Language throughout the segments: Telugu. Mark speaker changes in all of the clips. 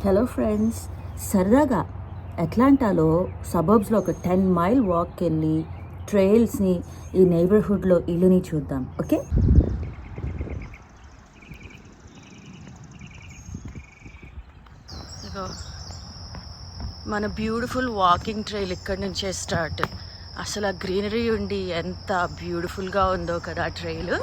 Speaker 1: హలో ఫ్రెండ్స్, సరదాగా అట్లాంటాలో సబర్బ్స్లో ఒక 10 మైల్ వాక్ వెళ్ళి ట్రైల్స్ని, ఈ నైబర్హుడ్లో ఇల్లుని చూద్దాం. ఓకే,
Speaker 2: ఇగో మన బ్యూటిఫుల్ వాకింగ్ ట్రైల్ ఇక్కడి నుంచే స్టార్ట్. అసలు ఆ గ్రీనరీ ఉండి ఎంత బ్యూటిఫుల్గా ఉందో కదా ఆ ట్రైల్.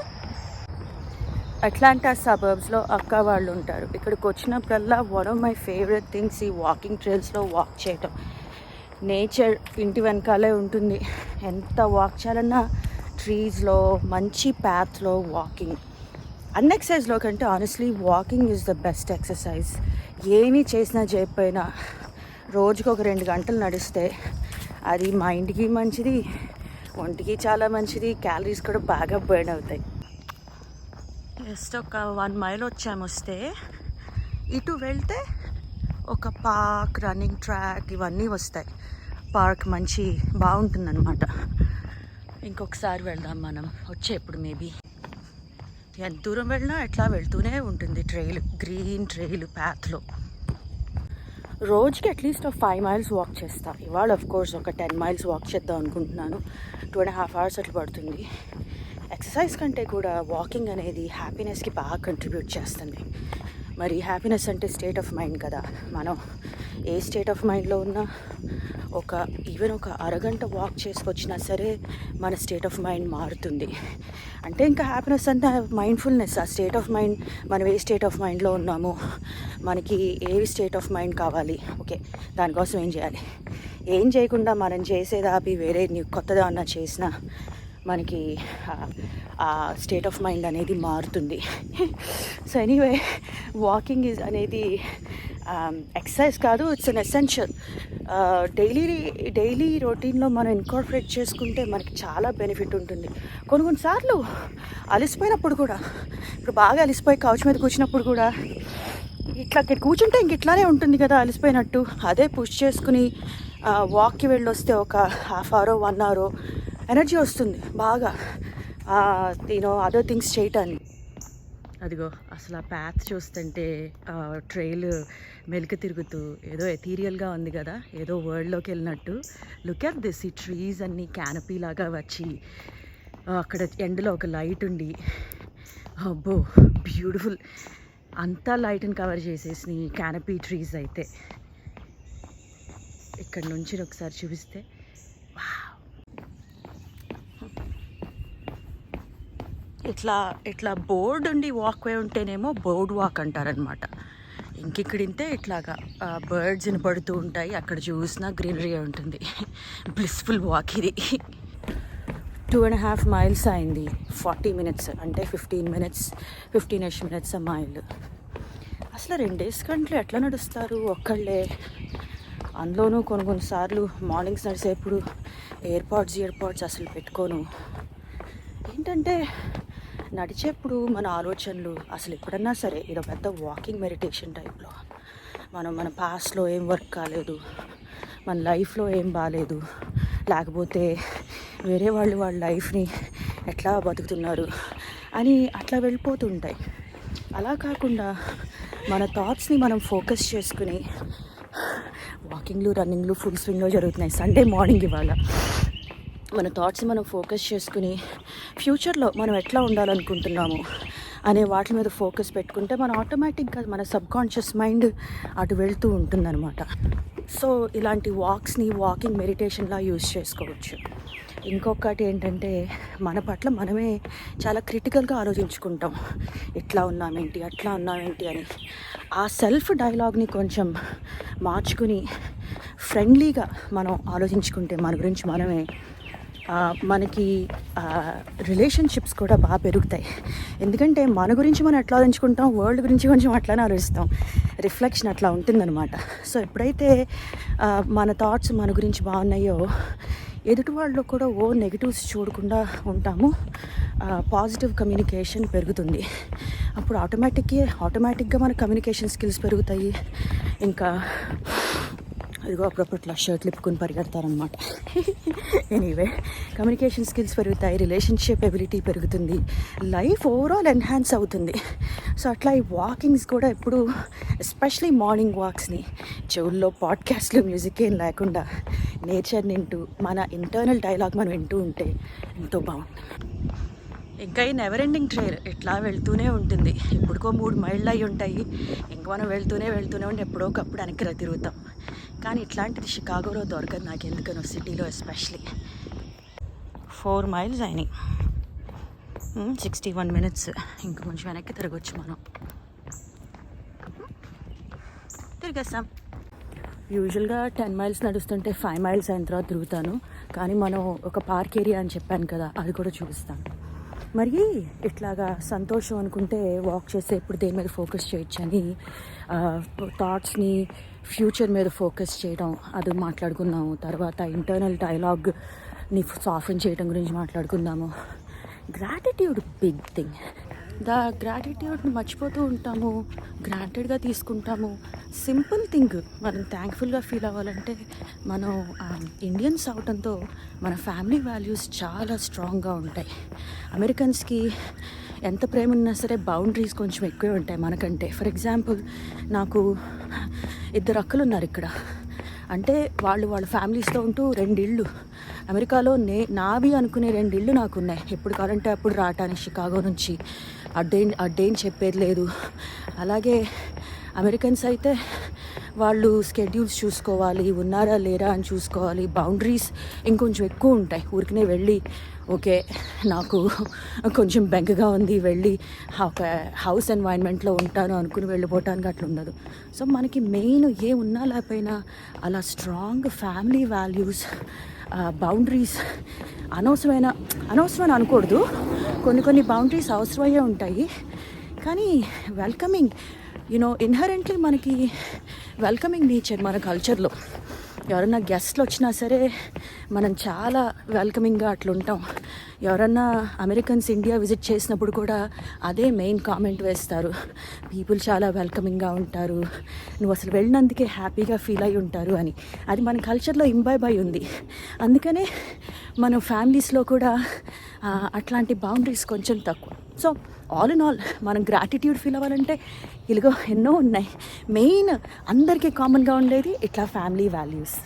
Speaker 2: అట్లాంటా సబర్బ్స్లో అక్క వాళ్ళు ఉంటారు. ఇక్కడికి వచ్చినప్పుడల్లా one of my favourite things ఈ వాకింగ్ ట్రైల్స్లో వాక్ చేయటం. నేచర్ ఇంటి వెనకాలే ఉంటుంది. ఎంత వాక్ చేయాలన్నా ట్రీస్లో, మంచి ప్యాత్లో వాకింగ్. అన్ ఎక్సర్సైజ్లో కంటే honestly walking is the best exercise. ఏమీ చేసినా చేయకపోయినా రోజుకి ఒక 2 గంటలు నడిస్తే అది మైండ్కి మంచిది, ఒంటికి చాలా మంచిది. క్యాలరీస్ కూడా బాగా బర్న్ అవుతాయి. జస్ట్ ఒక 1 మైల్ వస్తే ఇటు వెళ్తే ఒక పార్క్, రన్నింగ్ ట్రాక్ ఇవన్నీ వస్తాయి. పార్క్ మంచి బాగుంటుందన్నమాట. ఇంకొకసారి వెళ్దాం మనం వచ్చేప్పుడు. మేబీ ఎంత దూరం వెళ్ళినా ఎట్లా వెళ్తూనే ఉంటుంది ట్రైల్, గ్రీన్ ట్రైల్ ప్యాత్లో. రోజుకి అట్లీస్ట్ ఒక 5 మైల్స్ వాక్ చేస్తాను. ఇవాళ కోర్స్ ఒక 10 మైల్స్ వాక్ చేద్దాం అనుకుంటున్నాను. 2.5 hours అట్లా పడుతుంది. ఎక్సర్సైజ్ కంటే కూడా వాకింగ్ అనేది హ్యాపీనెస్కి బాగా కంట్రిబ్యూట్ చేస్తుంది. మరి హ్యాపీనెస్ అంటే స్టేట్ ఆఫ్ మైండ్ కదా. మనం ఏ స్టేట్ ఆఫ్ మైండ్లో ఉన్నా ఈవెన్ ఒక అరగంట వాక్ చేసుకొచ్చినా సరే మన స్టేట్ ఆఫ్ మైండ్ మారుతుంది. అంటే ఇంకా హ్యాపీనెస్ అంటే మైండ్ఫుల్నెస్. ఆ స్టేట్ ఆఫ్ మైండ్, మనం ఏ స్టేట్ ఆఫ్ మైండ్లో ఉన్నాము, మనకి ఏ స్టేట్ ఆఫ్ మైండ్ కావాలి, ఓకే దానికోసం ఏం చేయాలి. ఏం చేయకుండా మనం చేసేది ఆపి వేరే కొత్తగా అన్నా చేసినా మనకి ఆ స్టేట్ ఆఫ్ మైండ్ అనేది మారుతుంది. సో ఎనీవే, వాకింగ్ అనేది ఎక్సర్సైజ్ కాదు, ఇట్స్ అన్ ఎసెన్షియల్. డైలీ రొటీన్లో మనం ఇన్కార్పొరేట్ చేసుకుంటే మనకి చాలా బెనిఫిట్ ఉంటుంది. కొన్నిసార్లు అలసిపోయినప్పుడు కూడా, ఇప్పుడు బాగా అలసిపోయి కౌచ్ మీద కూర్చున్నప్పుడు కూడా ఇట్లా కూర్చుంటే ఇంక ఇట్లానే ఉంటుంది కదా అలసిపోయినట్టు. అదే పుష్ చేసుకుని వాక్కి వెళ్ళి వస్తే ఒక 1/2 hour 1 hour ఎనర్జీ వస్తుంది బాగా, అదర్ థింగ్స్ చేయటానికి. అదిగో అసలు ఆ ప్యాత్ చూస్తుంటే ట్రైల్ మెలిక తిరుగుతూ ఏదో ఎథీరియల్గా ఉంది కదా, ఏదో వరల్డ్లోకి వెళ్ళినట్టు. లుక్ అట్ దిస్, ఈ ట్రీస్ అన్నీ క్యానపీ లాగా వచ్చి అక్కడ ఎండలో ఒక లైట్ ఉండి, అబ్బో బ్యూటిఫుల్. అంతా లైట్ని కవర్ చేసేసి క్యానపీ ట్రీస్ అయితే. ఇక్కడ నుంచి ఒకసారి చూపిస్తే ఇట్లా బోర్డు ఉండి వాక్వే ఉంటేనేమో బోర్డ్ వాక్ అంటారనమాట. ఇంకిక్కడింతే ఇట్లాగా బర్డ్స్ వినపడుతూ ఉంటాయి. అక్కడ చూసినా గ్రీనరీ ఉంటుంది. బ్లిస్ఫుల్ వాక్ ఇది. 2.5 miles అయింది. 40 minutes అంటే 15-ish minutes a mile. అసలు 2 days కంటే ఎట్లా నడుస్తారు ఒక్కళ్ళే? అందులోనూ కొన్నిసార్లు మార్నింగ్స్ నడిచేప్పుడు ఎయిర్పాడ్స్ అసలు పెట్టుకోను. ఏంటంటే నడిచేప్పుడు మన ఆలోచనలు అసలు ఎప్పుడన్నా సరే ఇదో పెద్ద వాకింగ్ మెడిటేషన్ టైప్లో. మన పాస్ట్లో ఏం వర్క్ కాలేదు, మన లైఫ్లో ఏం బాగాలేదు, లేకపోతే వేరే వాళ్ళ లైఫ్ని ఎట్లా బతుకుతున్నారు అని అట్లా వెళ్ళిపోతుంటాయి. అలా కాకుండా మన థాట్స్ని మనం ఫోకస్ చేసుకుని, వాకింగ్లు రన్నింగ్లు ఫుల్ స్వింగ్లో జరుగుతున్నాయి. సండే మార్నింగ్ ఇవాళ మన థాట్స్ని మనం ఫోకస్ చేసుకుని ఫ్యూచర్లో మనం ఎట్లా ఉండాలనుకుంటున్నాము అనే వాటి మీద ఫోకస్ పెట్టుకుంటే మన ఆటోమేటిక్గా మన సబ్కాన్షియస్ మైండ్ అటు వెళ్తూ ఉంటుందన్నమాట. సో ఇలాంటి వాకింగ్ మెడిటేషన్లా యూజ్ చేసుకోవచ్చు. ఇంకొకటి ఏంటంటే, మన పట్ల మనమే చాలా క్రిటికల్గా ఆలోచించుకుంటాం. ఇట్లా ఉన్నామేంటి, అట్లా ఉన్నామేంటి అని. ఆ సెల్ఫ్ డైలాగ్ని కొంచెం మార్చుకుని ఫ్రెండ్లీగా మనం ఆలోచించుకుంటే మన గురించి మనమే, మనకి రిలేషన్షిప్స్ కూడా బాగా పెరుగుతాయి. ఎందుకంటే మన గురించి మనం ఎట్లా ఆలోచించుకుంటాం, వరల్డ్ గురించి కొంచెం అట్లానే ఆలోచిస్తాం. రిఫ్లెక్షన్ అట్లా ఉంటుందన్నమాట. సో ఎప్పుడైతే మన థాట్స్ మన గురించి బాగున్నాయో, ఎదుటి వాళ్ళు కూడా నెగిటివ్స్ చూడకుండా ఉంటాము. పాజిటివ్ కమ్యూనికేషన్ పెరుగుతుంది. అప్పుడు ఆటోమేటిక్గా మన కమ్యూనికేషన్ స్కిల్స్ పెరుగుతాయి. ఇంకా ఇదిగో అప్పుడప్పుడు షర్ట్లు ఇప్పుకొని పరిగెడతారనమాట. ఎనీవే, కమ్యూనికేషన్ స్కిల్స్ పెరుగుతాయి, రిలేషన్షిప్ ఎబిలిటీ పెరుగుతుంది, లైఫ్ ఓవరాల్ ఎన్హాన్స్ అవుతుంది. సో అట్లా ఈ వాకింగ్స్ కూడా ఎప్పుడు, ఎస్పెషలీ మార్నింగ్ వాక్స్ని చెవుల్లో పాడ్కాస్ట్లు మ్యూజిక్ ఏం లేకుండా నేచర్ వింటూ మన ఇంటర్నల్ డైలాగ్ మనం వింటూ ఉంటే ఎంతో బాగుంటుంది. ఇంకా ఈ నెవర్ ఎండింగ్ ట్రైల్ ఇట్లా వెళ్తూనే ఉంటుంది. ఎప్పుడుకో 3 మైళ్ళు అయి ఉంటాయి. ఇంక మనం వెళ్తూనే ఉంటే ఎప్పుడో ఒకప్పుడు వెనక్కి తిరుగుతాం. కానీ ఇట్లాంటిది షికాగోలో దొరకదు నాకు ఎందుకనో, సిటీలో ఎస్పెషలీ. 4 మైల్స్ అయినాయి, 61 minutes. ఇంక కొంచెం వెనక్కి తిరగచ్చు మనం. తిరిగేస్తాం. యూజువల్గా 10 miles నడుస్తుంటే 5 miles అయిన తర్వాత తిరుగుతాను. కానీ మనం ఒక పార్క్ ఏరియా అని చెప్పాను కదా, అది కూడా చూపిస్తాను. మరి ఇట్లాగా సంతోషం అనుకుంటే వాక్ చేస్తే ఇప్పుడు దేని మీద ఫోకస్ చేయొచ్చని థాట్స్ని ఫ్యూచర్ మీద ఫోకస్ చేయడం అది మాట్లాడుకున్నాము. తర్వాత ఇంటర్నల్ డైలాగ్ని సాఫ్టెన్ చేయడం గురించి మాట్లాడుకుందాము. Gratitude big thing. గ్రాటిట్యూడ్ని మర్చిపోతూ ఉంటాము, గ్రాంటెడ్గా తీసుకుంటాము. సింపుల్ థింగ్ మనం థ్యాంక్ఫుల్గా ఫీల్ అవ్వాలంటే మనం ఇండియన్స్ అవటంతో మన ఫ్యామిలీ వాల్యూస్ చాలా స్ట్రాంగ్గా ఉంటాయి. అమెరికన్స్కి ఎంత ప్రేమ ఉన్నా సరే బౌండరీస్ కొంచెం ఎక్కువే ఉంటాయి మనకంటే. ఫర్ ఎగ్జాంపుల్, నాకు 2 అక్కలు ఉన్నారు ఇక్కడ. అంటే వాళ్ళ ఫ్యామిలీస్తో ఉంటూ 2 ఇళ్ళు అమెరికాలో నావి అనుకునే 2 ఇళ్ళు నాకు ఉన్నాయి. ఎప్పుడు కావాలంటే అప్పుడు రావటానికి షికాగో నుంచి అడ్డేం చెప్పేది లేదు. అలాగే అమెరికన్స్ అయితే వాళ్ళు స్కెడ్యూల్స్ చూసుకోవాలి, ఉన్నారా లేరా అని చూసుకోవాలి. బౌండరీస్ ఇంకొంచెం ఎక్కువ ఉంటాయి. ఊరికనే వెళ్ళి ఓకే నాకు కొంచెం బెంగగా ఉంది, వెళ్ళి ఒక హౌస్ ఎన్వైరన్మెంట్లో ఉంటాను అనుకుని వెళ్ళిపోవటానికి అట్లా ఉండదు. సో మనకి మెయిన్ ఏ ఉన్నా లేకపోయినా అలా స్ట్రాంగ్ ఫ్యామిలీ వాల్యూస్, బౌండరీస్ అనవసరమైన అనకూడదు. కొన్ని బౌండరీస్ అవసరమయ్యే ఉంటాయి. కానీ వెల్కమింగ్, ఇన్హరెంట్లీ మనకి వెల్కమింగ్ నేచర్ మన కల్చర్లో. ఎవరన్నా గెస్ట్లు వచ్చినా సరే మనం చాలా వెల్కమింగ్గా అట్లా ఉంటాం. ఎవరన్నా అమెరికన్స్ ఇండియా విజిట్ చేసినప్పుడు కూడా అదే మెయిన్ కామెంట్ వేస్తారు, పీపుల్ చాలా వెల్కమింగ్గా ఉంటారు, నువ్వు అసలు వెళ్ళినందుకే హ్యాపీగా ఫీల్ అయి ఉంటారు అని. అది మన కల్చర్లో ఇంబైబ్ అయి ఉంది. అందుకనే మన ఫ్యామిలీస్లో కూడా అట్లాంటి బౌండరీస్ కొంచెం తక్కువ. సో ఆల్ ఇన్ ఆల్ మనం గ్రాటిట్యూడ్ ఫీల్ అవ్వాలంటే ఇలాగో ఎన్నో ఉన్నాయి. మెయిన్ అందరికీ కామన్గా ఉండేది ఇట్లా ఫ్యామిలీ వాల్యూస్.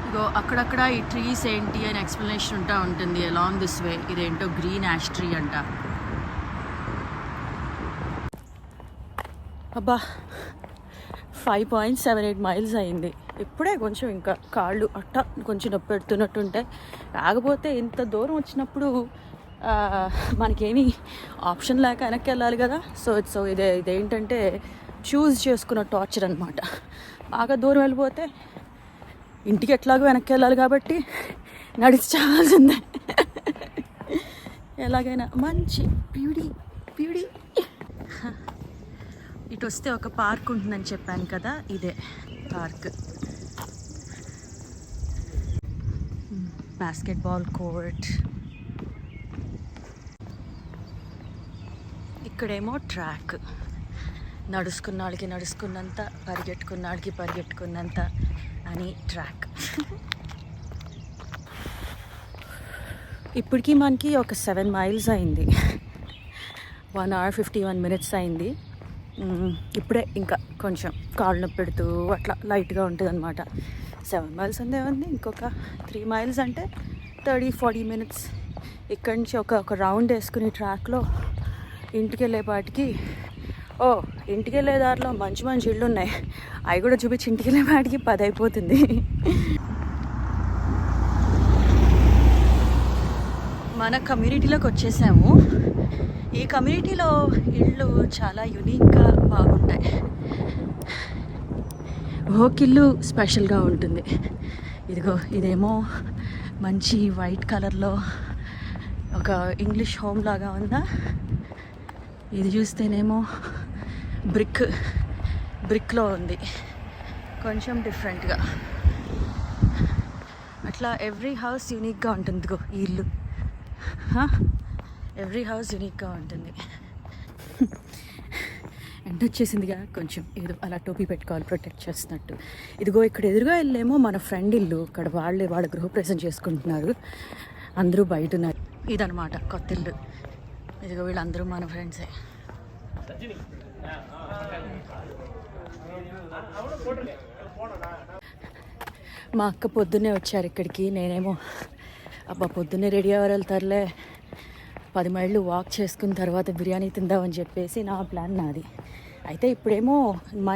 Speaker 2: ఇగో అక్కడక్కడ ఈ ట్రీస్ ఏంటి అని ఎక్స్ప్లెనేషన్ ఉంటుంది అలాంగ్ దిస్ వే. ఇదేంటో గ్రీన్ యాష్ ట్రీ అంట. అబ్బా 5.78 miles అయింది. ఇప్పుడే కొంచెం ఇంకా కాళ్ళు అట్ట కొంచెం నొప్పి పెడుతున్నట్టుంటాయి. కాకపోతే ఇంత దూరం వచ్చినప్పుడు మనకేమీ ఆప్షన్ లేక వెనక్కి వెళ్ళాలి కదా. సో ఇదేంటంటే చూస్ చేసుకున్న టార్చర్ అనమాట. బాగా దూరం వెళ్ళిపోతే ఇంటికి ఎట్లాగో వెనక్కి వెళ్ళాలి కాబట్టి నడిచి చాలాసిందే. ఎలాగైనా మంచి బ్యూటీ ఇటు వస్తే ఒక పార్క్ ఉంటుందని చెప్పాను కదా, ఇదే పార్క్. Basketball court. ఇక్కడేమో ట్రాక్. నడుచుకున్న వాళ్ళకి నడుచుకున్నంత, పరిగెట్టుకున్న వాళ్ళకి పరిగెట్టుకున్నంత అని ట్రాక్. ఇప్పటికీ మనకి ఒక 7 miles అయింది. 1 hour 51 minutes అయింది. ఇప్పుడే ఇంకా కొంచెం కాళ్ళు నొప్పి పెడుతూ అట్లా లైట్గా ఉంటుంది అనమాట. 7 miles అంతే ఉంది. ఇంకొక 3 miles అంటే 30-40 minutes. ఇక్కడి నుంచి ఒక రౌండ్ వేసుకుని ట్రాక్లో ఇంటికి వెళ్ళేపాటికి, ఇంటికి వెళ్ళే దారిలో మంచి ఇళ్ళు ఉన్నాయి, అవి కూడా చూపించి ఇంటికి వెళ్ళేపాటికి 10 అయిపోతుంది. మన కమ్యూనిటీలోకి వచ్చేసాము. ఈ కమ్యూనిటీలో ఇళ్ళు చాలా యూనిక్గా బాగుంటాయి. ఒక్కొక్క ఇల్లు స్పెషల్గా ఉంటుంది. ఇదేమో మంచి వైట్ కలర్లో ఒక ఇంగ్లీష్ హోమ్ లాగా ఉందా. ఇది చూస్తేనేమో బ్రిక్లో ఉంది, కొంచెం డిఫరెంట్గా. అట్లా ఎవ్రీ హౌస్ యూనిక్గా ఉంటుంది. ఈ ఇల్లు ఎవ్రీ హౌస్ యూనిక్గా ఉంటుంది. ఎండ వచ్చేసిందిగా, కొంచెం ఏదో అలా టోపీ పెట్టుకోవాలి ప్రొటెక్ట్ చేస్తున్నట్టు. ఇదిగో ఇక్కడ ఎదురుగా వెళ్ళేమో మన ఫ్రెండ్ ఇల్లు, ఇక్కడ వాళ్ళ గృహప్రవేశం చేసుకుంటున్నారు, అందరూ బయట ఉన్నారు. ఇదనమాట కొత్త ఇల్లు. ఇదిగో వీళ్ళందరూ మన ఫ్రెండ్సే. మా అక్క పొద్దున్నే వచ్చారు ఇక్కడికి, నేనేమో అబ్బా పొద్దున్నే రెడీ అవ్వాలి వెళ్తారులే, 10 మైళ్ళు వాక్ చేసుకున్న తర్వాత బిర్యానీ తిందామని చెప్పేసి నా ప్లాన్ నాది. అయితే ఇప్పుడేమో మా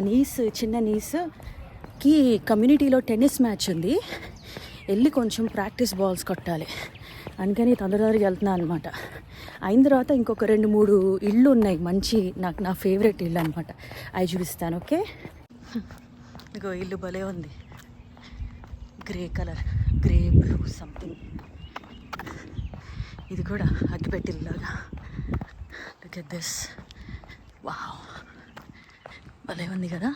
Speaker 2: చిన్న నీస్కి కమ్యూనిటీలో టెన్నిస్ మ్యాచ్ ఉంది, వెళ్ళి కొంచెం ప్రాక్టీస్ బాల్స్ కొట్టాలి, అందుకని తొందరగా వెళ్తున్నాను అనమాట. అయిన తర్వాత ఇంకొక 2-3 ఇళ్ళు ఉన్నాయి మంచి, నా ఫేవరెట్ ఇల్లు అనమాట, అవి చూపిస్తాను. ఓకే, ఇంకో ఇల్లు భలే ఉంది, grey colour, grey blue something. ఇది కూడా అగ్గిపెట్టిల్లాగా. లుక్ ఎట్ దిస్, వావ్, భలే ఉంది కదా.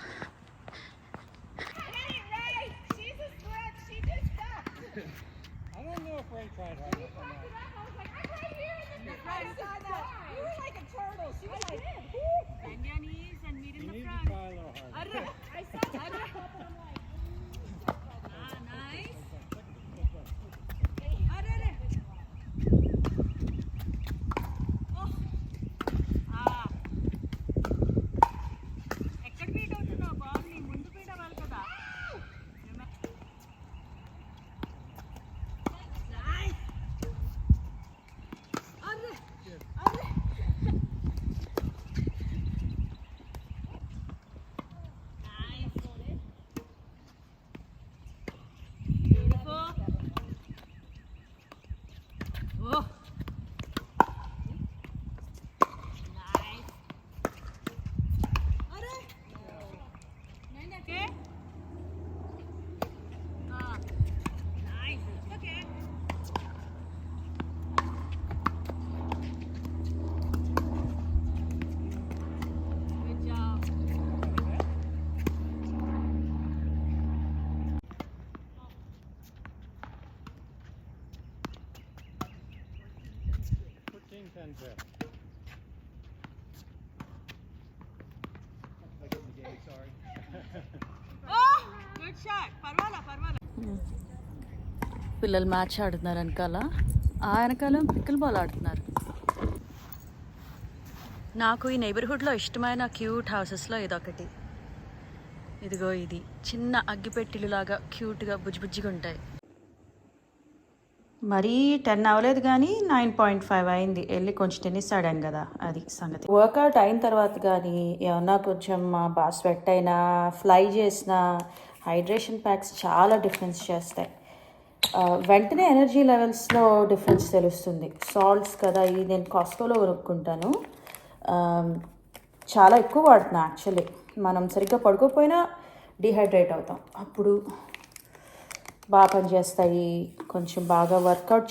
Speaker 2: పిల్లలు మ్యాచ్ ఆడుతున్నారు వెనకాల, ఆ వెనకాల పిక్కల్ బాల్ ఆడుతున్నారు. నాకు ఈ నైబర్హుడ్లో ఇష్టమైన క్యూట్ హౌసెస్లో ఇదొకటి. ఇదిగో ఇది చిన్న అగ్గిపెట్టిలు లాగా క్యూట్గా బుజ్జిగా ఉంటాయి. మరీ 10 అవ్వలేదు కానీ 9.5 అయింది. వెళ్ళి కొంచెం టెన్నిస్ ఆడాను కదా, అది సంగతి. వర్కౌట్ అయిన తర్వాత కానీ ఏమన్నా కొంచెం బాగా స్వెట్ అయినా, ఫ్లై చేసిన హైడ్రేషన్ ప్యాక్స్ చాలా డిఫరెన్స్ చేస్తాయి. వెంటనే ఎనర్జీ లెవెల్స్లో డిఫరెన్స్ తెలుస్తుంది. సాల్ట్స్ కదా, ఇది నేను కాస్కోలో కొనుక్కుంటాను, చాలా ఎక్కువ వాడుతున్నా. యాక్చువల్లీ మనం సరిగ్గా పడుకోకపోయినా డిహైడ్రేట్ అవుతాం, అప్పుడు బాగా పనిచేస్తాయి. కొంచెం బాగా వర్కౌట్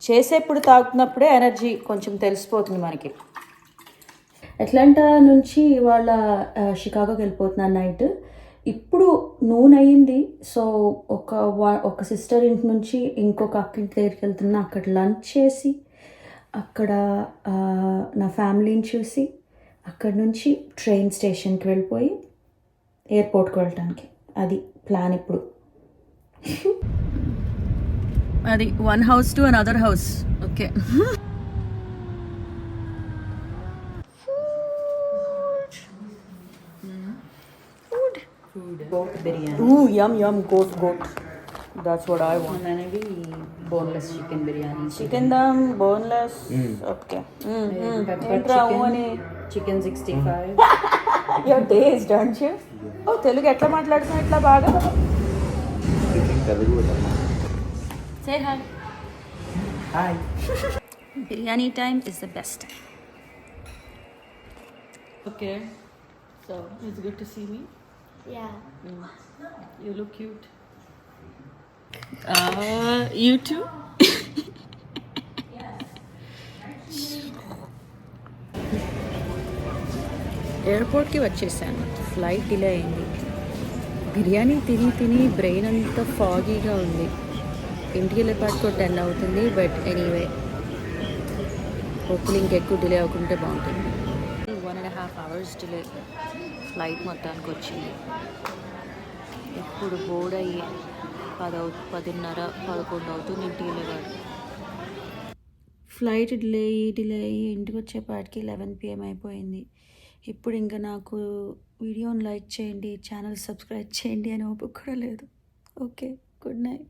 Speaker 2: చేసేప్పుడు తాగుతున్నప్పుడే ఎనర్జీ కొంచెం తెలిసిపోతుంది మనకి. అట్లాంటా నుంచి ఇవాళ షికాగోకి వెళ్ళిపోతున్నాను నైట్. ఇప్పుడు నూనె అయ్యింది, సో ఒక సిస్టర్ ఇంటి నుంచి ఇంకొక అక్క ఇంటి దగ్గరికి వెళ్తున్నా. అక్కడ లంచ్ చేసి అక్కడ నా ఫ్యామిలీని చూసి అక్కడి నుంచి ట్రైన్ స్టేషన్కి వెళ్ళిపోయి ఎయిర్పోర్ట్కి వెళ్ళటానికి, అది ప్లాన్ ఇప్పుడు. అది one house to another house. Okay,
Speaker 1: goat biryani.
Speaker 2: Ooh, yum, goat. That's what I want.
Speaker 1: And maybe boneless chicken biryani.
Speaker 2: Chicken dum, boneless. Okay.
Speaker 1: Pepper chicken. Chicken 65.
Speaker 2: You're dazed, aren't you? Oh, Telugu ఎట్లా మాట్లాడుతున్నా ఇట్లా బాగా? Say hi.
Speaker 1: Hi.
Speaker 2: Biryani time is the best. Okay. So, it's good to see me.
Speaker 3: Yeah.
Speaker 2: You look cute. You too? ఎయిర్పోర్ట్కి వచ్చేసాను, ఫ్లైట్ డిలే అయింది. బిర్యానీ తిని బ్రెయిన్ అంతా ఫాగీగా ఉంది. ఇంటికి వెళ్ళేపాటికి 10 అవుతుంది. బట్ ఎనీవే, హోప్ఫుల్లీ ఇంకెక్కువ డిలే అవ్వకుంటే బాగుంటుంది. 1.5 1.5 hours డిలే. ఫ్లైట్ మొత్తానికి వచ్చింది. ఇప్పుడు బోర్డ్ అయ్యి 10:30 11 అవుతుంది ఇంటికి వెళ్ళేవాడు. ఫ్లైట్ డిలే అయ్యి ఇంటికి వచ్చేపాటికి 11 PM అయిపోయింది. ఇప్పుడు ఇంకా నాకు వీడియోని లైక్ చేయండి, ఛానల్ సబ్స్క్రైబ్ చేయండి అని ఓపిక కూడా లేదు. Okay, good night.